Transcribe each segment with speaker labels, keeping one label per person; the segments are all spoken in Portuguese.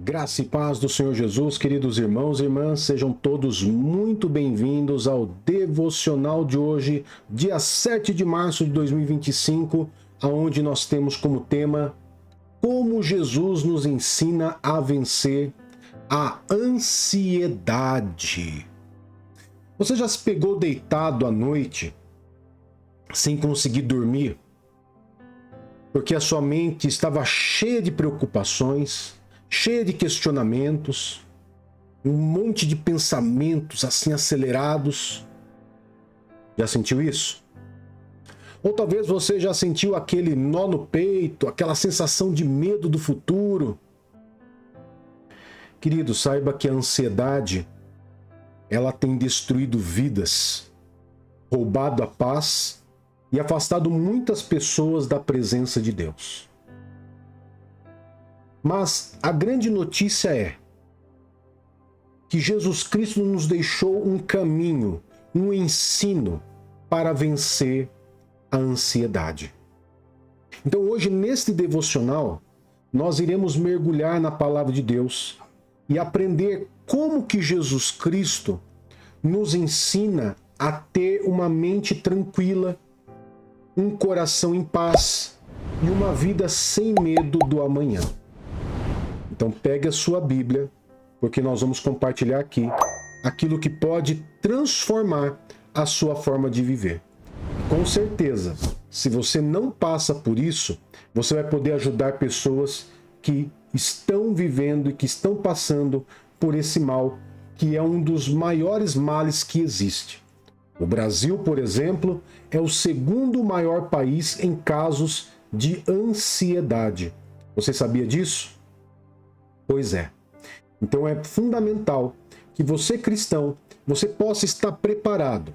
Speaker 1: Graça e paz do Senhor Jesus, queridos irmãos e irmãs, sejam todos muito bem-vindos ao devocional de hoje, dia 7 de março de 2025, onde nós temos como tema como Jesus nos ensina a vencer a ansiedade. Você já se pegou deitado à noite sem conseguir dormir? Porque a sua mente estava cheia de preocupações, cheia de questionamentos, um monte de pensamentos assim acelerados. Já sentiu isso? Ou talvez você já sentiu aquele nó no peito, aquela sensação de medo do futuro. Querido, saiba que a ansiedade, ela tem destruído vidas, roubado a paz e afastado muitas pessoas da presença de Deus. Mas a grande notícia é que Jesus Cristo nos deixou um caminho, um ensino para vencer a ansiedade. Então hoje, neste devocional, nós iremos mergulhar na palavra de Deus e aprender como que Jesus Cristo nos ensina a ter uma mente tranquila, um coração em paz e uma vida sem medo do amanhã. Então pegue a sua Bíblia, porque nós vamos compartilhar aqui aquilo que pode transformar a sua forma de viver. Com certeza, se você não passa por isso, você vai poder ajudar pessoas que estão vivendo e que estão passando por esse mal, que é um dos maiores males que existe. O Brasil, por exemplo, é o segundo maior país em casos de ansiedade. Você sabia disso? Pois é. Então é fundamental que você, cristão, você possa estar preparado.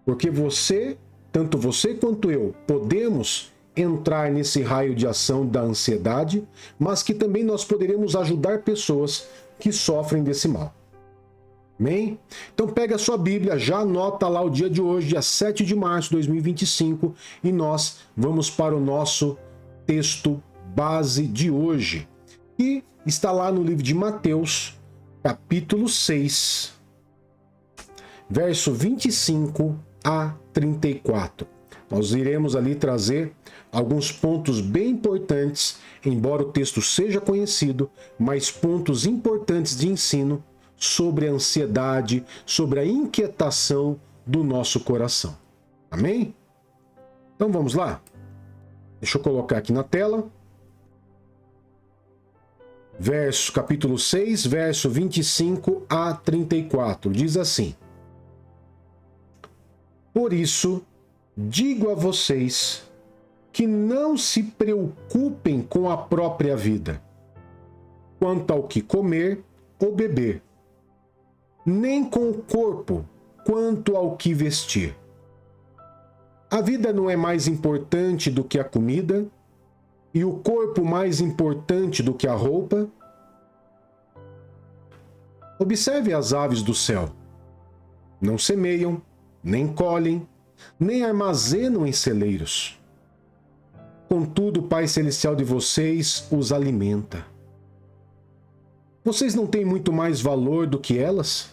Speaker 1: Porque você, tanto você quanto eu, podemos entrar nesse raio de ação da ansiedade, mas que também nós poderemos ajudar pessoas que sofrem desse mal. Amém? Então pega a sua Bíblia, já anota lá o dia de hoje, dia 7 de março de 2025, e nós vamos para o nosso texto base de hoje. E está lá no livro de Mateus, capítulo 6, verso 25 a 34. Nós iremos ali trazer alguns pontos bem importantes, embora o texto seja conhecido, mas pontos importantes de ensino sobre a ansiedade, sobre a inquietação do nosso coração. Amém? Então vamos lá? Deixa eu colocar aqui na tela. Capítulo 6, verso 25 a 34. Diz assim: Por isso, digo a vocês que não se preocupem com a própria vida, quanto ao que comer ou beber, nem com o corpo, quanto ao que vestir. A vida não é mais importante do que a comida, e o corpo mais importante do que a roupa? Observe as aves do céu. Não semeiam, nem colhem, nem armazenam em celeiros. Contudo, o Pai Celestial de vocês os alimenta. Vocês não têm muito mais valor do que elas?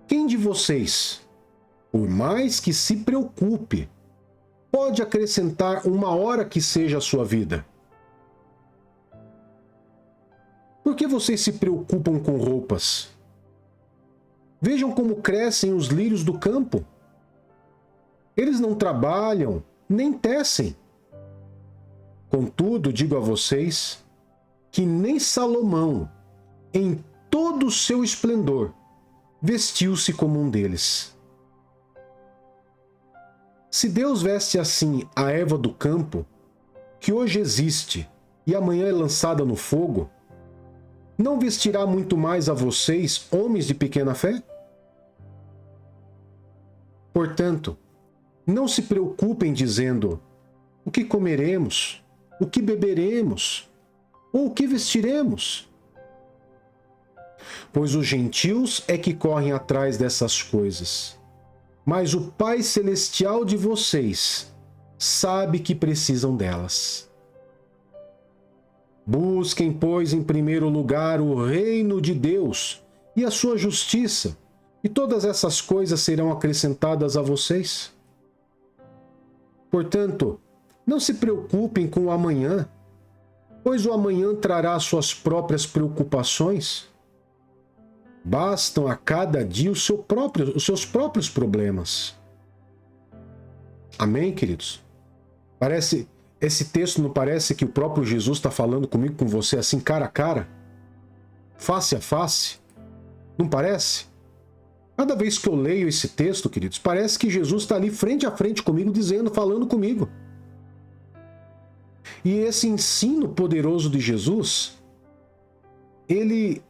Speaker 1: Quem de vocês, por mais que se preocupe, pode acrescentar uma hora que seja a sua vida? Por que vocês se preocupam com roupas? Vejam como crescem os lírios do campo. Eles não trabalham, nem tecem. Contudo, digo a vocês que nem Salomão, em todo o seu esplendor, vestiu-se como um deles. Se Deus veste assim a erva do campo, que hoje existe e amanhã é lançada no fogo, não vestirá muito mais a vocês, homens de pequena fé? Portanto, não se preocupem dizendo: o que comeremos, o que beberemos, ou o que vestiremos? Pois os gentios é que correm atrás dessas coisas. Mas o Pai Celestial de vocês sabe que precisam delas. Busquem, pois, em primeiro lugar o reino de Deus e a sua justiça, e todas essas coisas serão acrescentadas a vocês. Portanto, não se preocupem com o amanhã, pois o amanhã trará suas próprias preocupações. Bastam a cada dia os seus próprios problemas. Amém, queridos? Esse texto não parece que o próprio Jesus está falando comigo, com você, assim, cara a cara? Face a face? Não parece? Cada vez que eu leio esse texto, queridos, parece que Jesus está ali frente a frente comigo, falando comigo. E esse ensino poderoso de Jesus, ele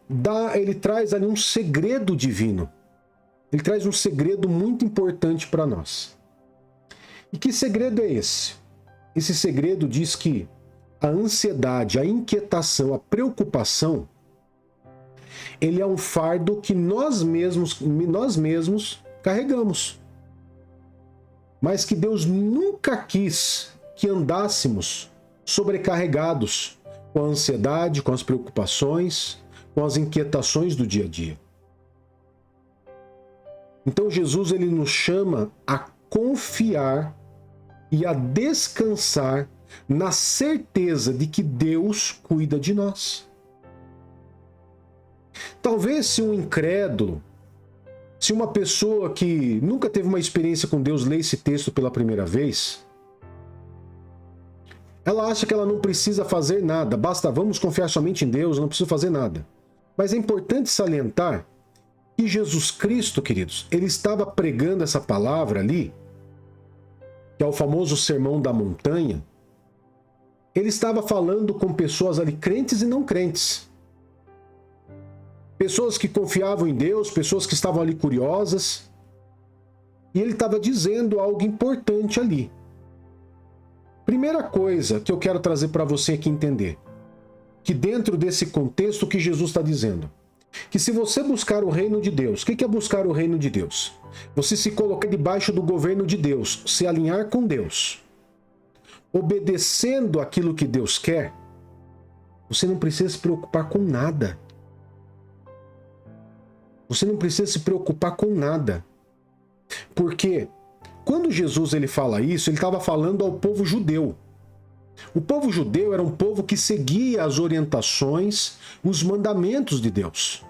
Speaker 1: traz ali um segredo divino. Ele traz um segredo muito importante para nós. E que segredo é esse? Esse segredo diz que a ansiedade, a inquietação, a preocupação, ele é um fardo que nós mesmos carregamos. Mas que Deus nunca quis que andássemos sobrecarregados com a ansiedade, com as preocupações, com as inquietações do dia a dia. Então Jesus ele nos chama a confiar e a descansar na certeza de que Deus cuida de nós. Talvez se um incrédulo, se uma pessoa que nunca teve uma experiência com Deus lê esse texto pela primeira vez, ela acha que ela não precisa fazer nada, vamos confiar somente em Deus, eu não preciso fazer nada. Mas é importante salientar que Jesus Cristo, queridos, ele estava pregando essa palavra ali, que é o famoso Sermão da Montanha. Ele estava falando com pessoas ali, crentes e não crentes. Pessoas que confiavam em Deus, pessoas que estavam ali curiosas. E ele estava dizendo algo importante ali. Primeira coisa que eu quero trazer para você aqui entender, que dentro desse contexto que Jesus está dizendo, que se você buscar o reino de Deus, o que é buscar o reino de Deus? Você se colocar debaixo do governo de Deus, se alinhar com Deus, obedecendo aquilo que Deus quer, você não precisa se preocupar com nada. Você não precisa se preocupar com nada. Porque quando Jesus ele fala isso, ele estava falando ao povo judeu. O povo judeu era um povo que seguia as orientações, os mandamentos de Deus.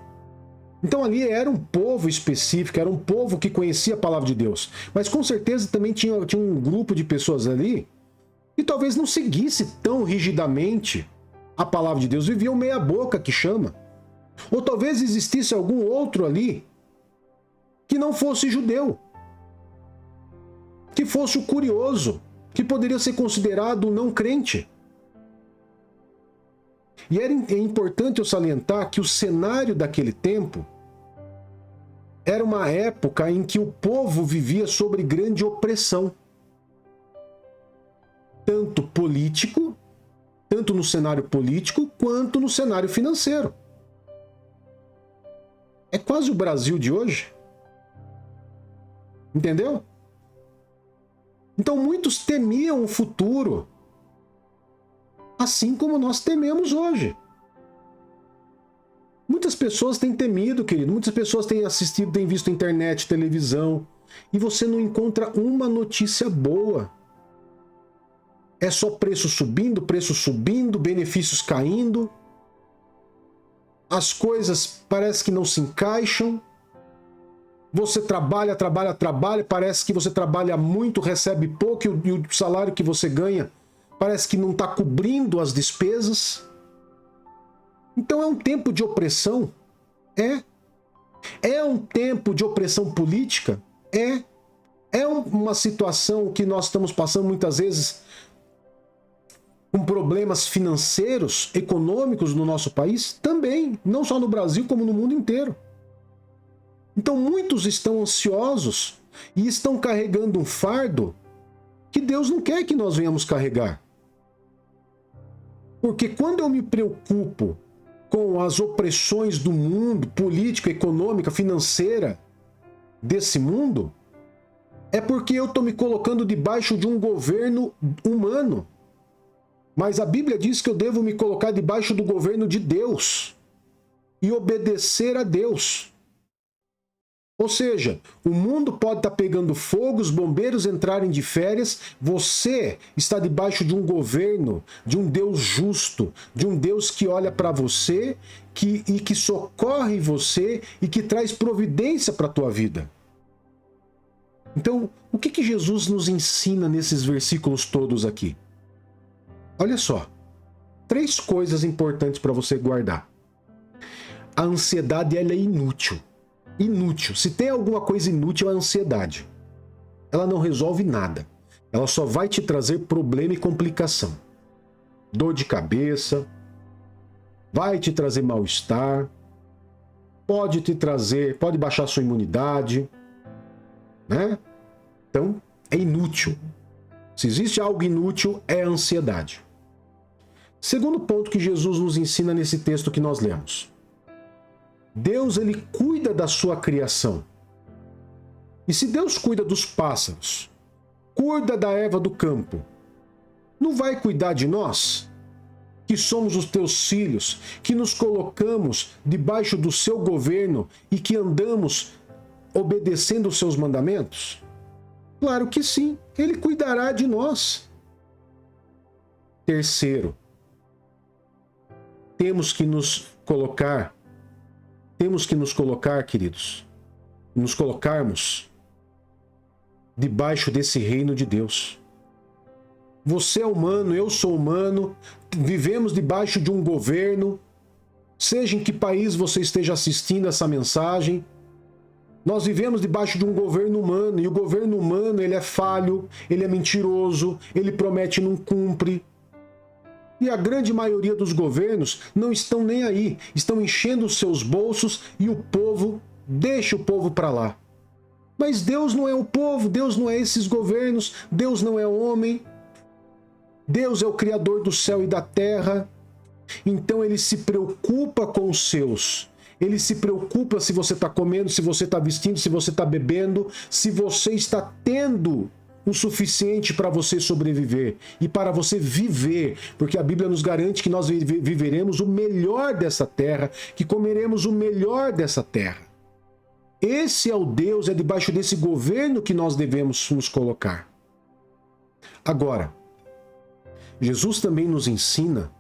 Speaker 1: Então ali era um povo específico, era um povo que conhecia a palavra de Deus. Mas com certeza também tinha um grupo de pessoas ali que talvez não seguisse tão rigidamente a palavra de Deus, viviam meia boca, que chama. Ou talvez existisse algum outro ali que não fosse judeu, que fosse o curioso, que poderia ser considerado um não crente. E é importante eu salientar que o cenário daquele tempo era uma época em que o povo vivia sob grande opressão, tanto político, tanto no cenário político, quanto no cenário financeiro. É quase o Brasil de hoje. Entendeu? Então muitos temiam o futuro, assim como nós tememos hoje. Muitas pessoas têm temido, querido. Muitas pessoas têm assistido, têm visto internet, televisão, e você não encontra uma notícia boa. É só preço subindo, benefícios caindo. As coisas parece que não se encaixam. Você trabalha, parece que você trabalha muito, recebe pouco, e o salário que você ganha parece que não está cobrindo as despesas. Então é um tempo de opressão? É um tempo de opressão política? É uma situação que nós estamos passando muitas vezes com problemas financeiros, econômicos no nosso país? Também, não só no Brasil, como no mundo inteiro. Então muitos estão ansiosos e estão carregando um fardo que Deus não quer que nós venhamos carregar. Porque quando eu me preocupo com as opressões do mundo, política, econômica, financeira desse mundo, é porque eu estou me colocando debaixo de um governo humano. Mas a Bíblia diz que eu devo me colocar debaixo do governo de Deus e obedecer a Deus. Ou seja, o mundo pode estar pegando fogo, os bombeiros entrarem de férias, você está debaixo de um governo, de um Deus justo, de um Deus que olha para você e que socorre você e que traz providência para a tua vida. Então, o que Jesus nos ensina nesses versículos todos aqui? Olha só, 3 coisas importantes para você guardar. A ansiedade, ela é inútil. Inútil. Se tem alguma coisa inútil, é a ansiedade. Ela não resolve nada. Ela só vai te trazer problema e complicação. Dor de cabeça, vai te trazer mal-estar, pode baixar sua imunidade, né? Então, é inútil. Se existe algo inútil, é a ansiedade. Segundo ponto que Jesus nos ensina nesse texto que nós lemos. Deus, ele cuida da sua criação. E se Deus cuida dos pássaros, cuida da erva do campo, não vai cuidar de nós, que somos os teus filhos, que nos colocamos debaixo do seu governo e que andamos obedecendo os seus mandamentos? Claro que sim, ele cuidará de nós. Terceiro, temos que nos colocar, queridos, nos colocarmos debaixo desse reino de Deus. Você é humano, eu sou humano, vivemos debaixo de um governo, seja em que país você esteja assistindo essa mensagem, nós vivemos debaixo de um governo humano, e o governo humano, ele é falho, ele é mentiroso, ele promete e não cumpre. E a grande maioria dos governos não estão nem aí, estão enchendo os seus bolsos e o povo, deixa o povo para lá. Mas Deus não é o povo, Deus não é esses governos, Deus não é homem, Deus é o Criador do céu e da terra. Então ele se preocupa com os seus. Ele se preocupa se você está comendo, se você está vestindo, se você está bebendo, se você está tendo o suficiente para você sobreviver e para você viver, porque a Bíblia nos garante que nós viveremos o melhor dessa terra, que comeremos o melhor dessa terra. Esse é o Deus, é debaixo desse governo que nós devemos nos colocar. Agora, Jesus também nos ensina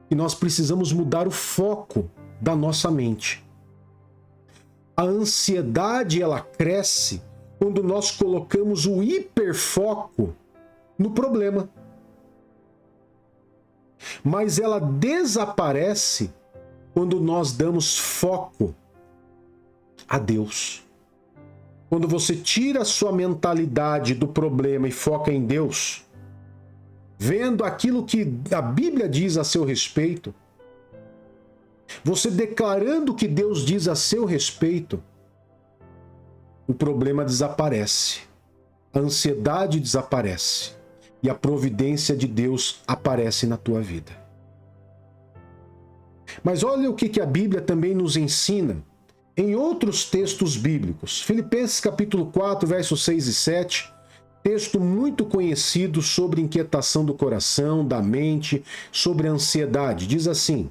Speaker 1: que nós precisamos mudar o foco da nossa mente. A ansiedade, ela cresce quando nós colocamos o hiperfoco no problema. Mas ela desaparece quando nós damos foco a Deus. Quando você tira a sua mentalidade do problema e foca em Deus, vendo aquilo que a Bíblia diz a seu respeito, você declarando o que Deus diz a seu respeito, o problema desaparece, a ansiedade desaparece e a providência de Deus aparece na tua vida. Mas olha o que a Bíblia também nos ensina em outros textos bíblicos. Filipenses capítulo 4, versos 6 e 7, texto muito conhecido sobre inquietação do coração, da mente, sobre a ansiedade. Diz assim: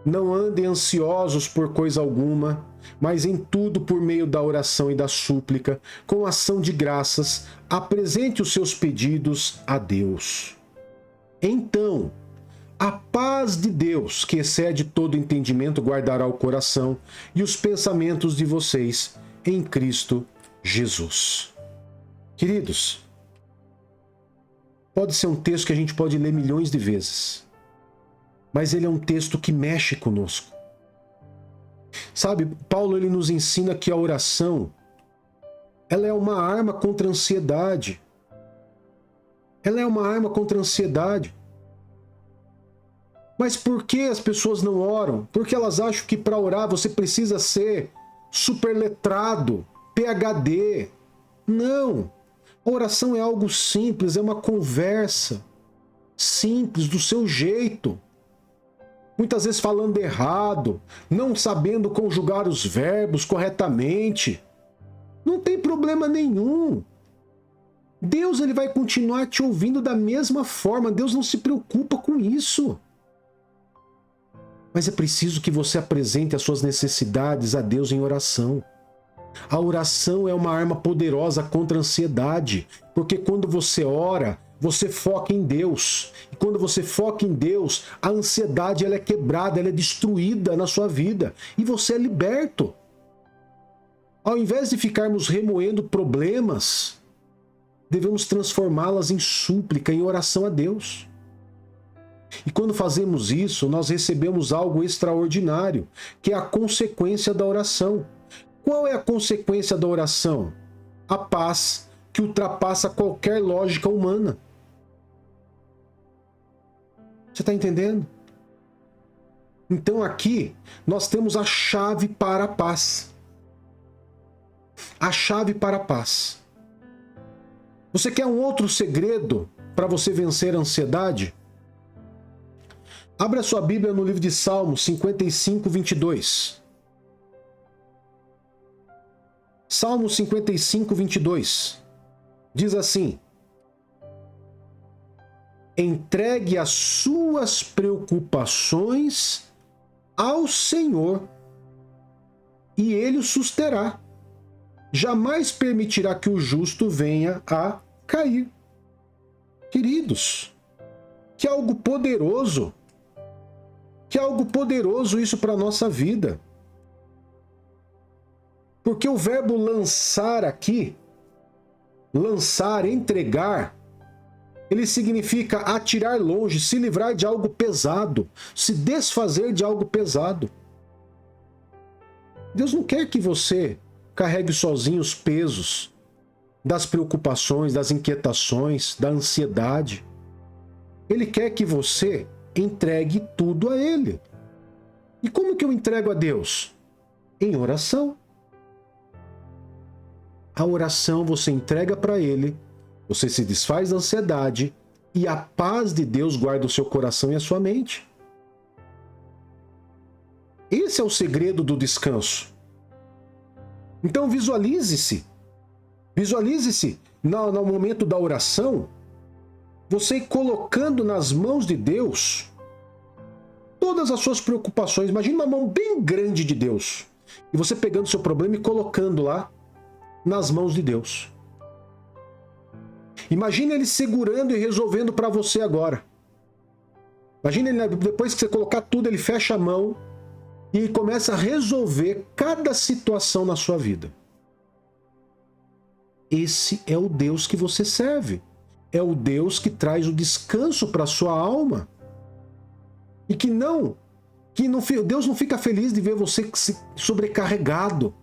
Speaker 1: não andem ansiosos por coisa alguma, mas em tudo por meio da oração e da súplica, com ação de graças, apresente os seus pedidos a Deus. Então, a paz de Deus, que excede todo entendimento, guardará o coração e os pensamentos de vocês em Cristo Jesus. Queridos, pode ser um texto que a gente pode ler milhões de vezes, mas ele é um texto que mexe conosco. Sabe, Paulo, ele nos ensina que a oração, ela é uma arma contra a ansiedade. Ela é uma arma contra a ansiedade. Mas por que as pessoas não oram? Porque elas acham que para orar você precisa ser superletrado, PhD. Não. A oração é algo simples, é uma conversa simples, do seu jeito. Muitas vezes falando errado, não sabendo conjugar os verbos corretamente. Não tem problema nenhum. Deus ele vai continuar te ouvindo da mesma forma. Deus não se preocupa com isso. Mas é preciso que você apresente as suas necessidades a Deus em oração. A oração é uma arma poderosa contra a ansiedade, porque quando você ora, você foca em Deus. E quando você foca em Deus, a ansiedade ela é quebrada, ela é destruída na sua vida. E você é liberto. Ao invés de ficarmos remoendo problemas, devemos transformá-las em súplica, em oração a Deus. E quando fazemos isso, nós recebemos algo extraordinário, que é a consequência da oração. Qual é a consequência da oração? A paz que ultrapassa qualquer lógica humana. Você está entendendo? Então aqui nós temos a chave para a paz. A chave para a paz. Você quer um outro segredo para você vencer a ansiedade? Abra sua Bíblia no livro de Salmos 55, 22. Salmos 55, 22. Diz assim: entregue as suas preocupações ao Senhor e Ele o susterá. Jamais permitirá que o justo venha a cair. Queridos, que algo poderoso. Que algo poderoso isso para a nossa vida. Porque o verbo lançar aqui, lançar, entregar, ele significa atirar longe, se livrar de algo pesado, se desfazer de algo pesado. Deus não quer que você carregue sozinho os pesos das preocupações, das inquietações, da ansiedade. Ele quer que você entregue tudo a Ele. E como que eu entrego a Deus? Em oração. A oração você entrega para Ele, você se desfaz da ansiedade e a paz de Deus guarda o seu coração e a sua mente. Esse é o segredo do descanso. Então visualize-se. Visualize-se no momento da oração, você colocando nas mãos de Deus todas as suas preocupações. Imagine uma mão bem grande de Deus. E você pegando o seu problema e colocando lá nas mãos de Deus. Imagine Ele segurando e resolvendo para você agora. Imagine Ele, depois que você colocar tudo, Ele fecha a mão e começa a resolver cada situação na sua vida. Esse é o Deus que você serve. É o Deus que traz o descanso para a sua alma. E Deus não fica feliz de ver você sobrecarregado.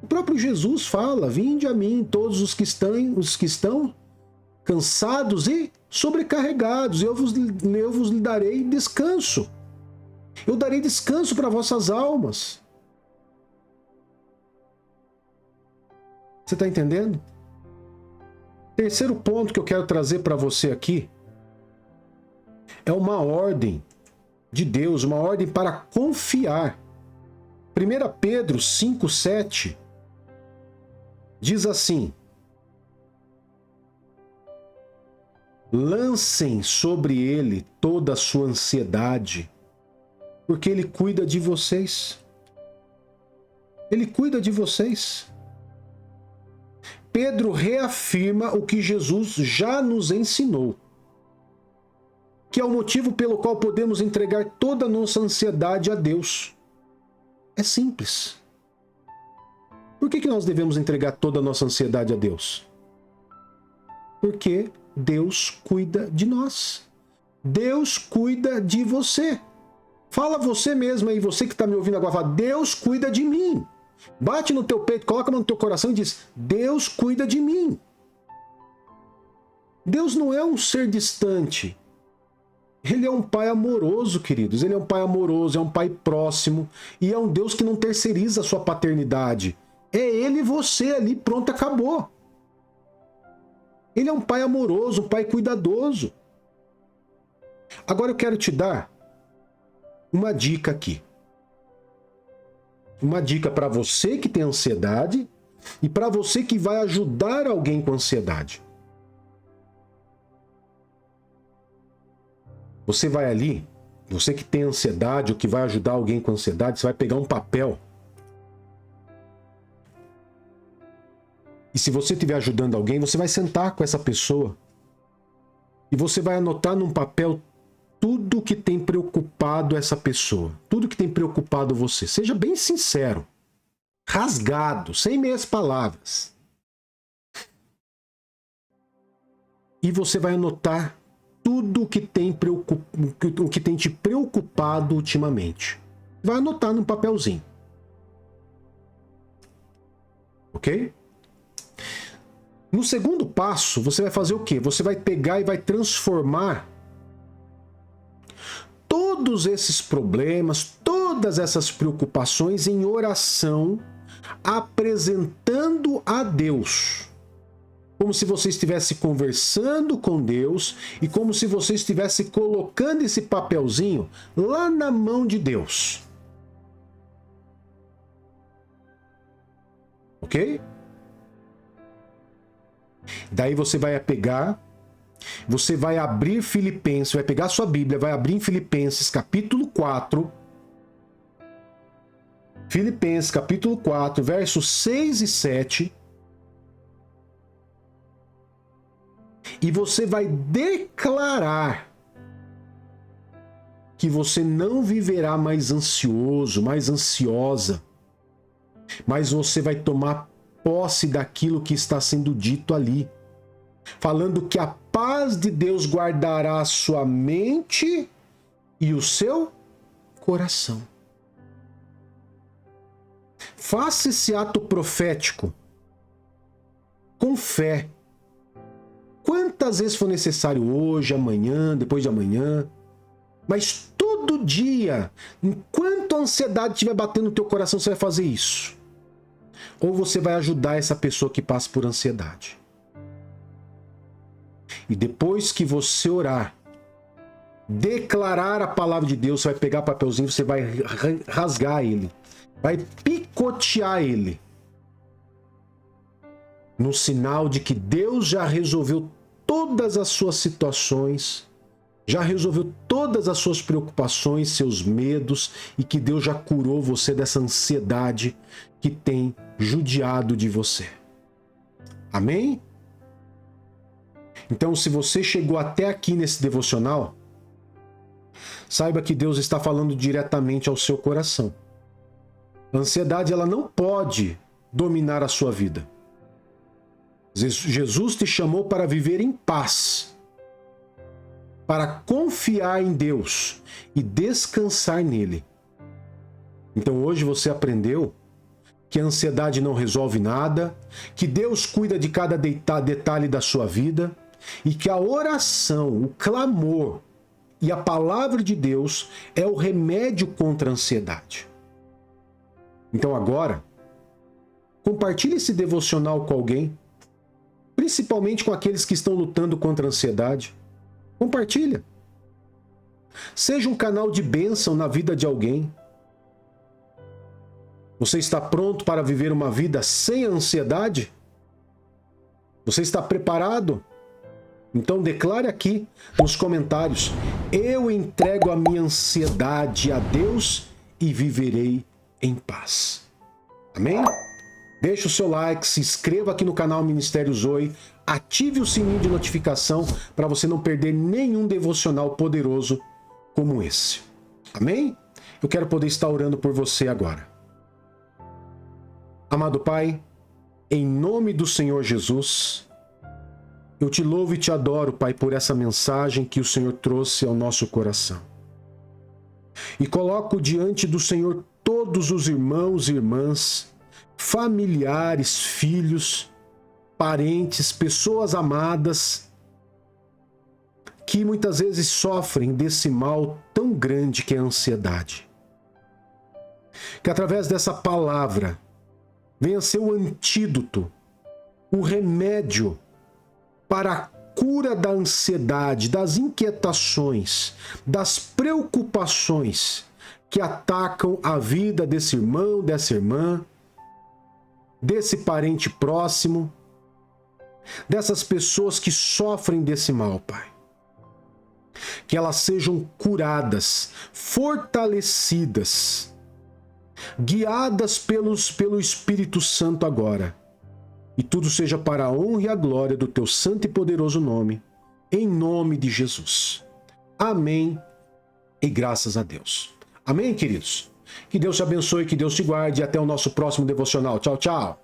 Speaker 1: O próprio Jesus fala: vinde a mim todos os que estão cansados e sobrecarregados, eu vos darei descanso. Eu darei descanso para vossas almas. Você está entendendo? Terceiro ponto que eu quero trazer para você aqui é uma ordem de Deus, uma ordem para confiar. 1 Pedro 5,7 diz assim: lancem sobre ele toda a sua ansiedade, porque ele cuida de vocês. Ele cuida de vocês. Pedro reafirma o que Jesus já nos ensinou, que é o motivo pelo qual podemos entregar toda a nossa ansiedade a Deus. É simples. Por que nós devemos entregar toda a nossa ansiedade a Deus? Porque Deus cuida de nós. Deus cuida de você. Fala você mesmo aí, você que está me ouvindo agora, fala: Deus cuida de mim. Bate no teu peito, coloca a mão no teu coração e diz: Deus cuida de mim. Deus não é um ser distante. Ele é um pai amoroso, queridos. Ele é um pai amoroso, é um pai próximo. E é um Deus que não terceiriza a sua paternidade. É Ele e você ali, pronto, acabou. Ele é um pai amoroso, um pai cuidadoso. Agora eu quero te dar uma dica aqui. Uma dica para você que tem ansiedade e para você que vai ajudar alguém com ansiedade. Você vai ali, você que tem ansiedade ou que vai ajudar alguém com ansiedade, você vai pegar um papel. E se você estiver ajudando alguém, você vai sentar com essa pessoa e você vai anotar num papel tudo que tem preocupado essa pessoa, tudo que tem preocupado você. Seja bem sincero, rasgado, sem meias palavras. E você vai anotar tudo o que tem te preocupado ultimamente. Vai anotar num papelzinho. Ok? No segundo passo, você vai fazer o quê? Você vai pegar e vai transformar todos esses problemas, todas essas preocupações em oração, apresentando a Deus. Como se você estivesse conversando com Deus e como se você estivesse colocando esse papelzinho lá na mão de Deus. Ok? Daí você vai pegar, você vai abrir Filipenses, vai pegar sua Bíblia, vai abrir em Filipenses capítulo 4. Filipenses capítulo 4, versos 6 e 7. E você vai declarar que você não viverá mais ansioso, mais ansiosa, mas você vai tomar posse daquilo que está sendo dito ali, falando que a paz de Deus guardará a sua mente e o seu coração. Faça esse ato profético com fé. Quantas vezes for necessário, hoje, amanhã, depois de amanhã, mas todo dia, enquanto a ansiedade estiver batendo no teu coração, você vai fazer isso. Ou você vai ajudar essa pessoa que passa por ansiedade. E depois que você orar, declarar a palavra de Deus, você vai pegar papelzinho, você vai rasgar ele, vai picotear ele, no sinal de que Deus já resolveu todas as suas situações, já resolveu todas as suas preocupações, seus medos, e que Deus já curou você dessa ansiedade que tem judiado de você. Amém? Então, se você chegou até aqui nesse devocional, saiba que Deus está falando diretamente ao seu coração. A ansiedade, ela não pode dominar a sua vida. Jesus te chamou para viver em paz, para confiar em Deus e descansar nele. Então hoje você aprendeu que a ansiedade não resolve nada, que Deus cuida de cada detalhe da sua vida e que a oração, o clamor e a palavra de Deus é o remédio contra a ansiedade. Então agora, compartilhe esse devocional com alguém, principalmente com aqueles que estão lutando contra a ansiedade. Compartilha. Seja um canal de bênção na vida de alguém. Você está pronto para viver uma vida sem ansiedade? Você está preparado? Então declare aqui nos comentários: eu entrego a minha ansiedade a Deus e viverei em paz. Amém? Deixe o seu like, se inscreva aqui no canal Ministério Zoe, ative o sininho de notificação para você não perder nenhum devocional poderoso como esse. Amém? Eu quero poder estar orando por você agora. Amado Pai, em nome do Senhor Jesus, eu te louvo e te adoro, Pai, por essa mensagem que o Senhor trouxe ao nosso coração. E coloco diante do Senhor todos os irmãos e irmãs, familiares, filhos, parentes, pessoas amadas, que muitas vezes sofrem desse mal tão grande que é a ansiedade. Que através dessa palavra venha ser o antídoto, o remédio para a cura da ansiedade, das inquietações, das preocupações que atacam a vida desse irmão, dessa irmã, desse parente próximo, dessas pessoas que sofrem desse mal, Pai. Que elas sejam curadas, fortalecidas, guiadas pelo Espírito Santo agora. E tudo seja para a honra e a glória do teu santo e poderoso nome, em nome de Jesus. Amém e graças a Deus. Amém, queridos? Que Deus te abençoe, que Deus te guarde e até o nosso próximo devocional. Tchau, tchau.